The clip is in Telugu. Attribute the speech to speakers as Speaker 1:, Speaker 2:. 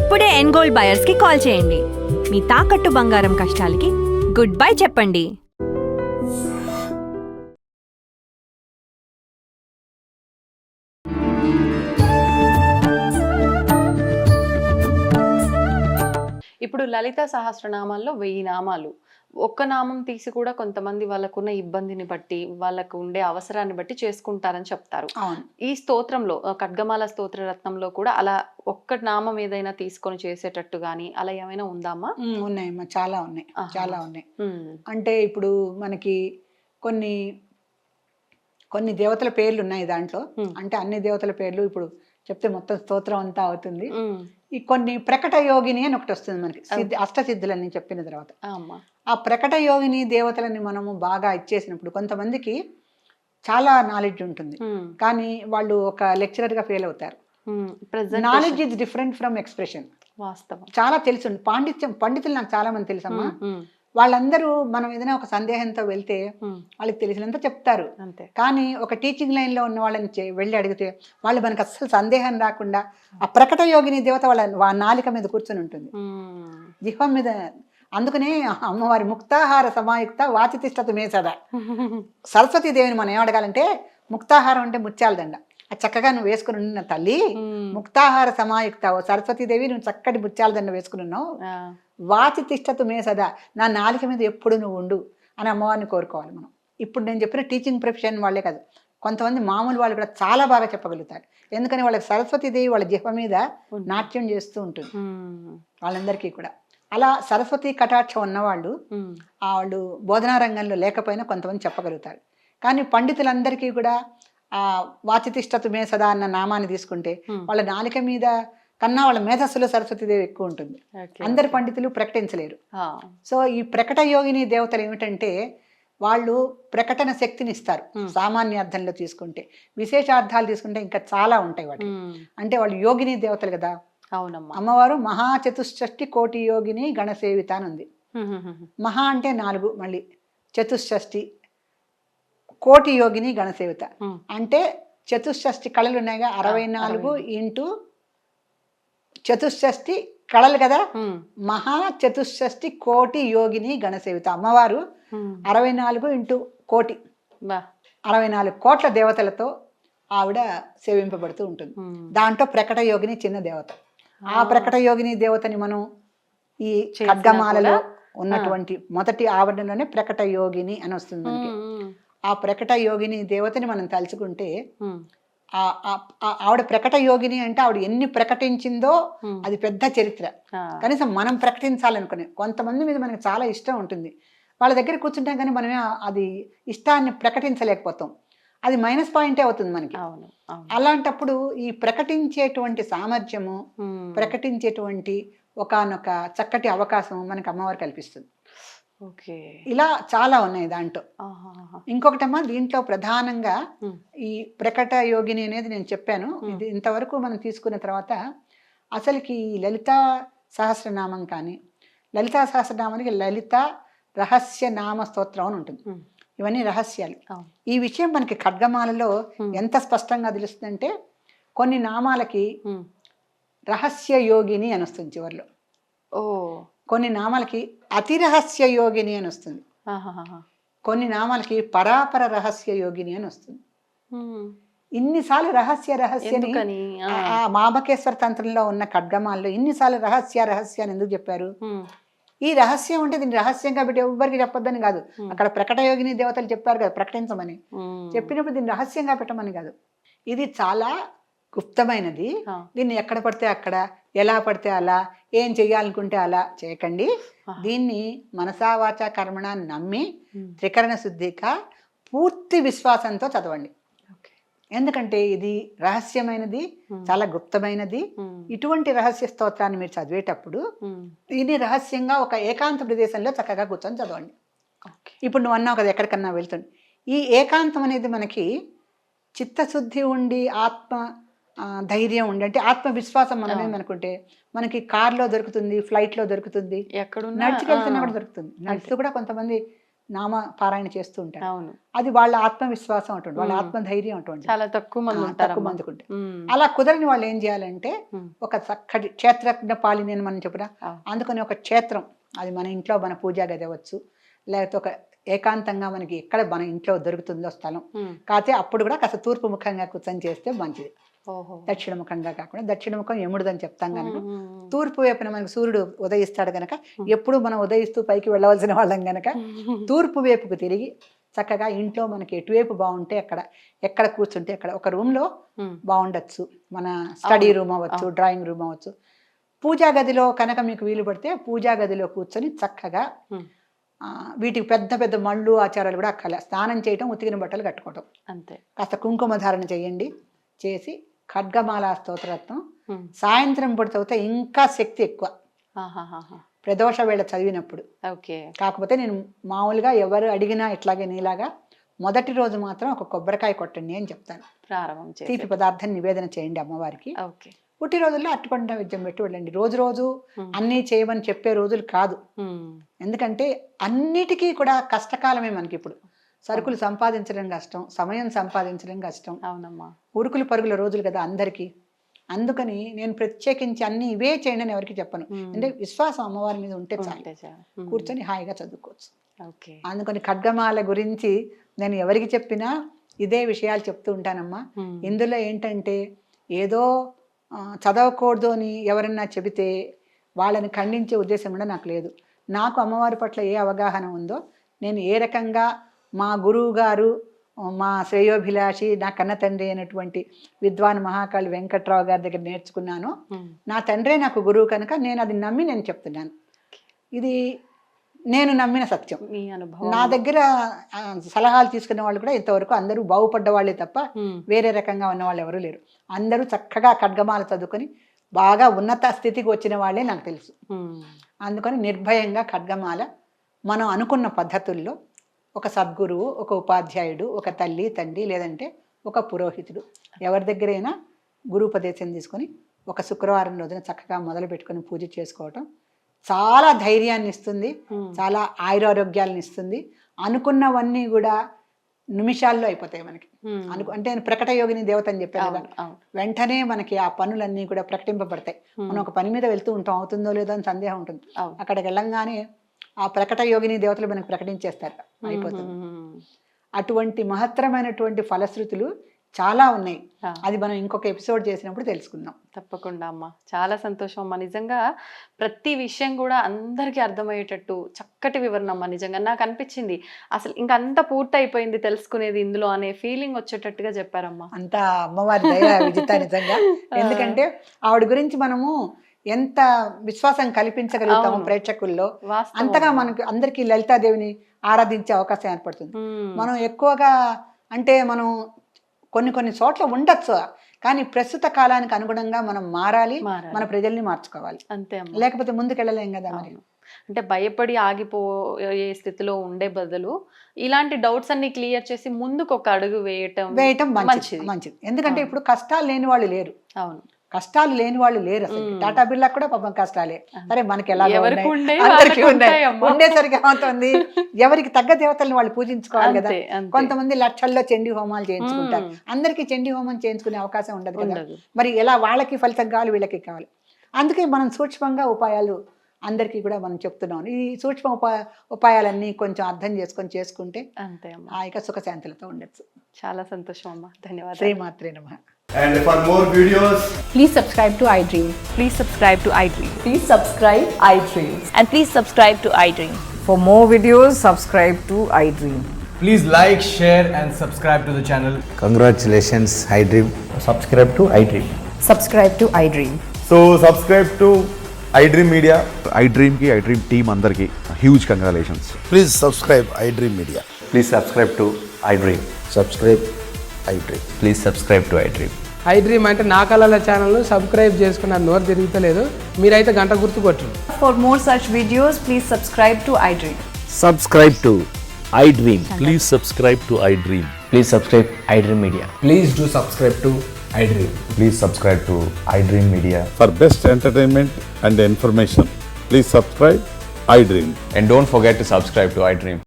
Speaker 1: ఇప్పుడే ఎన్గోల్డ్ బయర్స్ కి కాల్ చేయండి. మీ తాకట్టు బంగారం కష్టాలకి గుడ్ బై చెప్పండి.
Speaker 2: ఇప్పుడు లలిత సహస్రనామాల్లో 1000 నామాలు. ఒక్క నామం తీసి కూడా కొంతమంది వాళ్ళకున్న ఇబ్బందిని బట్టి, వాళ్ళకు ఉండే అవసరాన్ని బట్టి చేసుకుంటారని చెప్తారు. ఈ స్తోత్రంలో ఖడ్గమాల స్తోత్ర రత్నంలో కూడా అలా ఒక్క నామం ఏదైనా తీసుకొని చేసేటట్టు గానీ అలా ఏమైనా ఉందామా?
Speaker 3: ఉన్నాయమ్మా, చాలా ఉన్నాయి, చాలా ఉన్నాయి. అంటే ఇప్పుడు మనకి కొన్ని కొన్ని దేవతల పేర్లు ఉన్నాయి దాంట్లో. అంటే అన్ని దేవతల పేర్లు ఇప్పుడు చెప్తే మొత్తం స్తోత్రం అంతా అవుతుంది. ఈ కొన్ని ప్రకట యోగిని అని ఒకటి వస్తుంది మనకి, అష్టసిద్ధులని చెప్పిన తర్వాత. ఆ ప్రకట యోగిని దేవతలని మనము బాగా ఇచ్చేసినప్పుడు కొంతమందికి చాలా నాలెడ్జ్ ఉంటుంది, కానీ వాళ్ళు ఒక లెక్చరర్ గా ఫెయిల్ అవుతారు. Knowledge is different from expression.
Speaker 2: వాస్తవం.
Speaker 3: చాలా తెలుసు, పండితులు నాకు చాలా మంది తెలుసమ్మా. వాళ్ళందరూ మనం ఏదైనా ఒక సందేహంతో వెళ్తే వాళ్ళకి తెలిసినంత చెప్తారు. కానీ ఒక టీచింగ్ లైన్ లో ఉన్న వాళ్ళని వెళ్ళి అడిగితే వాళ్ళు మనకు అస్సలు సందేహం రాకుండా ఆ ప్రకట యోగిని దేవత వాళ్ళ నాలిక మీద కూర్చొని ఉంటుంది, జిహ్వం మీద. అందుకనే అమ్మవారి ముక్తాహార సమాయుక్త వాచితిష్టత మే సదా. సరస్వతీ దేవిని మనం ఏం అడగాలంటే, ముక్తాహారం అంటే ముత్యాల దండ, అది చక్కగా నువ్వు వేసుకుని ఉన్న తల్లి, ముక్తాహార సమాయుక్త సరస్వతీదేవి, నువ్వు చక్కటి ముత్యాల దండ వేసుకుని ఉన్నావు, వాచి తిష్టతు మే సదా, నా నాలిక మీద ఎప్పుడు నువ్వు ఉండు అని అమ్మవారిని కోరుకోవాలి మనం. ఇప్పుడు నేను చెప్పిన టీచింగ్ ప్రొఫెషన్ వాళ్ళే కాదు, కొంతమంది మామూలు వాళ్ళు కూడా చాలా బాగా చెప్పగలుగుతారు. ఎందుకని వాళ్ళకి సరస్వతీదేవి వాళ్ళ జిహ్వ మీద నాట్యం చేస్తూ ఉంటుంది వాళ్ళందరికీ కూడా. అలా సరస్వతి కటాక్షం ఉన్నవాళ్ళు వాళ్ళు బోధనా రంగంలో లేకపోయినా కొంతమంది చెప్పగలుగుతారు. కానీ పండితులందరికీ కూడా ఆ వాచితిష్టతు మే సదా అన్న నామాన్ని తీసుకుంటే వాళ్ళ నాలిక మీద కన్నా వాళ్ళ మేధస్సులో సరస్వతీదేవి ఎక్కువ ఉంటుంది. అందరి పండితులు ప్రకటించలేరు. సో ఈ ప్రకట యోగిని దేవతలు ఏమిటంటే, వాళ్ళు ప్రకటన శక్తిని ఇస్తారు. సామాన్య అర్థంలో తీసుకుంటే, విశేషార్థాలు తీసుకుంటే ఇంకా చాలా ఉంటాయి వాటి. అంటే వాళ్ళు యోగిని దేవతలు కదా.
Speaker 2: అవునమ్మా.
Speaker 3: అమ్మవారు మహాచతుష్షష్టి కోటి యోగిని గణసేవిత అని ఉంది. మహా అంటే 4, మళ్ళీ చతుష్షష్టి, కోటి యోగిని గణసేవిత అంటే చతుష్షష్టి కళలు ఉన్నాయిగా, 64 ఇంటూ చతుష్షష్టి కళలు కదా. మహా చతుష్షష్టి కోటి యోగిని గణసేవిత. అమ్మవారు 64 ఇంటూ కోటి, 64 కోట్ల దేవతలతో ఆవిడ సేవింపబడుతూ ఉంటుంది. దాంట్లో ప్రకట యోగిని చిన్న దేవత. ఆ ప్రకట యోగిని దేవతని మనం ఈ ఖడ్గమాలలో ఉన్నటువంటి మొదటి ఆవరణలోనే ప్రకట యోగిని అని వస్తుంది మనకి. ఆ ప్రకట యోగిని దేవతని మనం తలుచుకుంటే, ఆవిడ ప్రకట యోగిని అంటే ఆవిడ ఎన్ని ప్రకటించిందో అది పెద్ద చరిత్ర. కనీసం మనం ప్రకటించాలనుకునే కొంతమంది మీద మనకి చాలా ఇష్టం ఉంటుంది, వాళ్ళ దగ్గర కూర్చుంటాం కానీ మనమే అది ఇష్టాన్ని ప్రకటించలేకపోతాం. అది మైనస్ పాయింటే అవుతుంది మనకి. అలాంటప్పుడు ఈ ప్రకటించేటువంటి సామర్థ్యము, ప్రకటించేటువంటి ఒకానొక చక్కటి అవకాశం మనకి అమ్మవారు కల్పిస్తుంది. ఇలా చాలా ఉన్నాయి దాంట్లో. ఇంకొకటమ్మా, దీంట్లో ప్రధానంగా ఈ ప్రకట యోగిని అనేది నేను చెప్పాను. ఇది ఇంతవరకు మనం తీసుకున్న తర్వాత అసలుకి లలితా సహస్రనామం కానీ, లలితా సహస్రనామానికి లలిత రహస్య నామ స్తోత్రం అని ఉంటుంది. ఇవన్నీ రహస్యాలు. ఈ విషయం మనకి ఖడ్గమాలలో ఎంత స్పష్టంగా తెలుస్తుందంటే, కొన్ని నామాలకి రహస్య యోగిని అని వస్తుంది చివరిలో, కొన్ని నామాలకి అతిరహస్య యోగిని అని వస్తుంది, కొన్ని నామాలకి పరాపర రహస్య యోగిని అని వస్తుంది. ఇన్నిసార్లు రహస్యని ఆ మామకేశ్వర తంత్రంలో ఉన్న ఖడ్గమాల్లో ఇన్నిసార్లు రహస్య అని ఎందుకు చెప్పారు? ఈ రహస్యం అంటే దీన్ని రహస్యంగా పెట్టి ఎవ్వరికి చెప్పొద్దని కాదు. అక్కడ ప్రకట యోగిని దేవతలు చెప్పారు కదా ప్రకటించమని, చెప్పినప్పుడు దీన్ని రహస్యంగా పెట్టమని కాదు. ఇది చాలా గుప్తమైనది, దీన్ని ఎక్కడ పడితే అక్కడ, ఎలా పడితే అలా, ఏం చెయ్యాలనుకుంటే అలా చేయకండి. దీన్ని మనసా వాచా కర్మణ నమ్మి త్రికరణ శుద్ధిగా పూర్తి విశ్వాసంతో చదవండి. ఎందుకంటే ఇది రహస్యమైనది, చాలా గుప్తమైనది. ఇటువంటి రహస్య స్తోత్రాన్ని మీరు చదివేటప్పుడు ఇది రహస్యంగా ఒక ఏకాంత ప్రదేశంలో చక్కగా కూర్చొని చదవండి. ఇప్పుడు నువ్వు అన్నావు కదా ఎక్కడికన్నా వెళ్తుంది, ఈ ఏకాంతం అనేది మనకి చిత్తశుద్ధి ఉండి ఆత్మ ధైర్యం ఉండి, అంటే ఆత్మవిశ్వాసం మనమే అనుకుంటే మనకి కార్లో దొరుకుతుంది, ఫ్లైట్లో దొరుకుతుంది, నడిచికెళ్తున్నా కూడా దొరుకుతుంది. నడుస్తూ కూడా కొంతమంది నామ పారాయణ చేస్తూ ఉంటారు.
Speaker 2: అవును,
Speaker 3: అది వాళ్ళ ఆత్మవిశ్వాసం ఉంటుంది, వాళ్ళ ఆత్మధైర్యం ఉంటుంది.
Speaker 2: చాలా తక్కువ మంది
Speaker 3: తక్కువ
Speaker 2: ఉంటారు.
Speaker 3: మందికి ఉంటుంది. అలా కుదరని వాళ్ళు ఏం చేయాలంటే ఒక చక్కటి క్షేత్రజ్ఞ పాలిని అని మనం చెప్పురా, అందుకని ఒక క్షేత్రం, అది మన ఇంట్లో మన పూజా గది అవ్వచ్చు, లేకపోతే ఒక ఏకాంతంగా మనకి ఎక్కడ మన ఇంట్లో దొరుకుతుందో స్థలం, కాకపోతే అప్పుడు కూడా కాస్త తూర్పు ముఖంగా కూర్చొని చేస్తే మంచిది. దక్షిణ ముఖంగా కాకుండా, దక్షిణ ముఖం యముడిదని చెప్తాం కనుక తూర్పు వైపున మనకు సూర్యుడు ఉదయిస్తాడు గనక ఎప్పుడు మనం ఉదయిస్తూ పైకి వెళ్ళవలసిన వాళ్ళం గనక తూర్పు వైపుకు తిరిగి చక్కగా ఇంట్లో మనకి ఎటువైపు బాగుంటే ఎక్కడ కూర్చుంటే అక్కడ ఒక రూమ్లో బాగుండొచ్చు, మన స్టడీ రూమ్ అవ్వచ్చు, డ్రాయింగ్ రూమ్ అవ్వచ్చు. పూజా గదిలో కనుక మీకు వీలు పడితే పూజా గదిలో కూర్చొని చక్కగా వీటికి పెద్ద పెద్ద మళ్ళు ఆచారాలు కూడా అక్కర్లే, స్నానం చేయటం, ఉతికిన బట్టలు కట్టుకోవటం అంతే. కాస్త కుంకుమ ధారణ చేయండి, చేసి ఖడ్గమాల స్తోత్రరత్నం సాయంత్రం పూట చదివితే ఇంకా శక్తి ఎక్కువ, ప్రదోష వేళ చదివినప్పుడు. కాకపోతే నేను మామూలుగా ఎవరు అడిగినా ఇట్లాగే నీలాగా మొదటి రోజు మాత్రం ఒక కొబ్బరికాయ కొట్టండి అని చెప్తాను. తీపి పదార్థం నివేదన చేయండి అమ్మవారికి. పుట్టి రోజుల్లో అట్టుపండు నైవేద్యం పెట్టి వెళ్ళండి. రోజు రోజు అన్నీ చేయమని చెప్పే రోజులు కాదు, ఎందుకంటే అన్నిటికీ కూడా కష్టకాలమే మనకి. ఇప్పుడు సరుకులు సంపాదించడం కష్టం, సమయం సంపాదించడం కష్టం, అవునమ్మా, ఉరుకులు పరుగుల రోజులు కదా అందరికీ. అందుకని నేను ప్రత్యేకించి అన్ని ఇవే చేయండి అని ఎవరికి చెప్పను, అంటే విశ్వాసం అమ్మవారి మీద ఉంటే చాలు, కూర్చొని హాయిగా చదువుకోవచ్చు. అందుకని ఖడ్గమాల గురించి నేను ఎవరికి చెప్పినా ఇదే విషయాలు చెప్తూ ఉంటానమ్మా. ఇందులో ఏంటంటే ఏదో చదవకూడదు అని ఎవరన్నా చెబితే వాళ్ళని ఖండించే ఉద్దేశం కూడా నాకు లేదు. నాకు అమ్మవారి పట్ల ఏ అవగాహన ఉందో, నేను ఏ రకంగా మా గురువు గారు, మా శ్రేయోభిలాషి, నా కన్న తండ్రి అయినటువంటి విద్వాన్ మహాకాళి వెంకట్రావు గారి దగ్గర నేర్చుకున్నాను. నా తండ్రే నాకు గురువు కనుక నేను అది నమ్మి నేను చెప్తున్నాను. ఇది నేను నమ్మిన సత్యం. నా దగ్గర సలహాలు తీసుకునే వాళ్ళు కూడా ఇంతవరకు అందరూ బాగుపడ్డ వాళ్ళే తప్ప వేరే రకంగా ఉన్న వాళ్ళు ఎవరూ లేరు. అందరూ చక్కగా ఖడ్గమాల చదువుకొని బాగా ఉన్నత స్థితికి వచ్చిన వాళ్ళే నాకు తెలుసు. అందుకని నిర్భయంగా ఖడ్గమాల మనం అనుకున్న పద్ధతుల్లో ఒక సద్గురువు, ఒక ఉపాధ్యాయుడు, ఒక తల్లి తండ్రి, లేదంటే ఒక పురోహితుడు ఎవరి దగ్గరైనా గురుపదేశం తీసుకొని ఒక శుక్రవారం రోజున చక్కగా మొదలు పెట్టుకొని పూజ చేసుకోవటం చాలా ధైర్యాన్ని ఇస్తుంది, చాలా ఆయురారోగ్యాలను ఇస్తుంది. అనుకున్నవన్నీ కూడా నిమిషాల్లో అయిపోతాయి మనకి. అంటే ప్రకట యోగిని దేవత అని చెప్పాను కదా, వెంటనే మనకి ఆ పనులన్నీ కూడా ప్రకటింపబడతాయి. మనం ఒక పని మీద వెళ్తూ ఉంటాం, అవుతుందో లేదో అని సందేహం ఉంటుంది, అక్కడికి వెళ్ళంగానే ఆ ప్రకట యోగిని దేవతలు మనకు ప్రకటించేస్తారు, అయిపోతుంది. అటువంటి మహత్తరమైనటువంటి ఫలశ్రుతులు చాలా ఉన్నాయి. అది మనం ఇంకొక ఎపిసోడ్ చేసినప్పుడు తెలుసుకుందాం.
Speaker 2: తప్పకుండా అమ్మా, చాలా సంతోషం అమ్మా. నిజంగా ప్రతి విషయం కూడా అందరికీ అర్థమయ్యేటట్టు చక్కటి వివరణ అమ్మా. నిజంగా నాకు అనిపించింది అసలు ఇంకా అంత పూర్తి అయిపోయింది తెలుసుకునేది ఇందులో అనే ఫీలింగ్ వచ్చేటట్టుగా చెప్పారమ్మా.
Speaker 3: అంతా అమ్మవారి దయ విజిత నిజంగా. ఎందుకంటే ఆవిడ గురించి మనము ఎంత విశ్వాసం కల్పించగలుగుతాము ప్రేక్షకుల్లో, అంతగా మనకు అందరికీ లలితాదేవిని ఆరాధించే అవకాశం ఏర్పడుతుంది. మనం ఎక్కువగా అంటే మనం కొన్ని చోట్ల ఉండొచ్చు, కానీ ప్రస్తుత కాలానికి అనుగుణంగా మనం మారాలి, మన ప్రజల్ని మార్చుకోవాలి, అంతే. లేకపోతే ముందుకెళ్ళలేం కదా. మరి
Speaker 2: అంటే భయపడి ఆగిపోయే స్థితిలో ఉండే బదులు ఇలాంటి డౌట్స్ అన్ని క్లియర్ చేసి ముందుకు ఒక అడుగు వేయటం
Speaker 3: మంచిది. ఎందుకంటే ఇప్పుడు కష్టాలు లేని వాళ్ళు లేరు. అవును, కష్టాలు లేని వాళ్ళు లేరు అసలు. టాటా బిర్లా కూడా పాపం కష్టాలే. సరే మనకి ఎలా ఉండేసరికి ఏమవుతుంది, ఎవరికి తగ్గ దేవతలను వాళ్ళు పూజించుకోవాలి కదా. కొంతమంది లక్షల్లో చండీ హోమాలు చేయించుకుంటారు, అందరికీ చండీ హోమం చేయించుకునే అవకాశం ఉండదు కదా. మరి ఎలా వాళ్ళకి ఫలితం కావాలి, వీళ్ళకి కావాలి. అందుకే మనం సూక్ష్మంగా ఉపాయాలు అందరికీ కూడా మనం చెప్తున్నాం. ఈ సూక్ష్మ ఉపాయాలన్నీ కొంచెం అర్థం చేసుకుంటే అంతే హాయిగా సుఖశాంతులతో ఉండొచ్చు.
Speaker 2: చాలా సంతోషం అమ్మా, ధన్యవాదాలు.
Speaker 3: శ్రీమాత్రే నమః.
Speaker 4: And for more videos,
Speaker 5: please subscribe to iDream.
Speaker 1: Please subscribe to iDream.
Speaker 5: Please subscribe iDream.
Speaker 1: And please subscribe to iDream.
Speaker 5: For more videos, subscribe to iDream.
Speaker 4: please like, share and subscribe to the channel.
Speaker 6: Congratulations, iDream.
Speaker 4: Subscribe to iDream.
Speaker 5: Subscribe to iDream.
Speaker 4: So subscribe to iDream Media.
Speaker 7: iDream ki iDream team andarki huge congratulations.
Speaker 6: Please subscribe iDream Media.
Speaker 8: Please subscribe to iDream.
Speaker 6: Subscribe iDream.
Speaker 8: Please subscribe to iDream.
Speaker 9: iDream అంటే నా కళల ఛానల్ను సబ్స్క్రైబ్ చేసుకున్న నోరు తిరుగుతలేదు, మీరైతే గంట గుర్తు కొట్టండి.
Speaker 5: For more such videos, please subscribe to iDream.
Speaker 10: Subscribe to iDream.
Speaker 11: Please subscribe to iDream.
Speaker 8: Please subscribe iDream Media.
Speaker 4: Please do subscribe to iDream.
Speaker 8: Please subscribe to iDream Media.
Speaker 7: For best entertainment and information, please subscribe iDream.
Speaker 8: And don't forget to subscribe to iDream.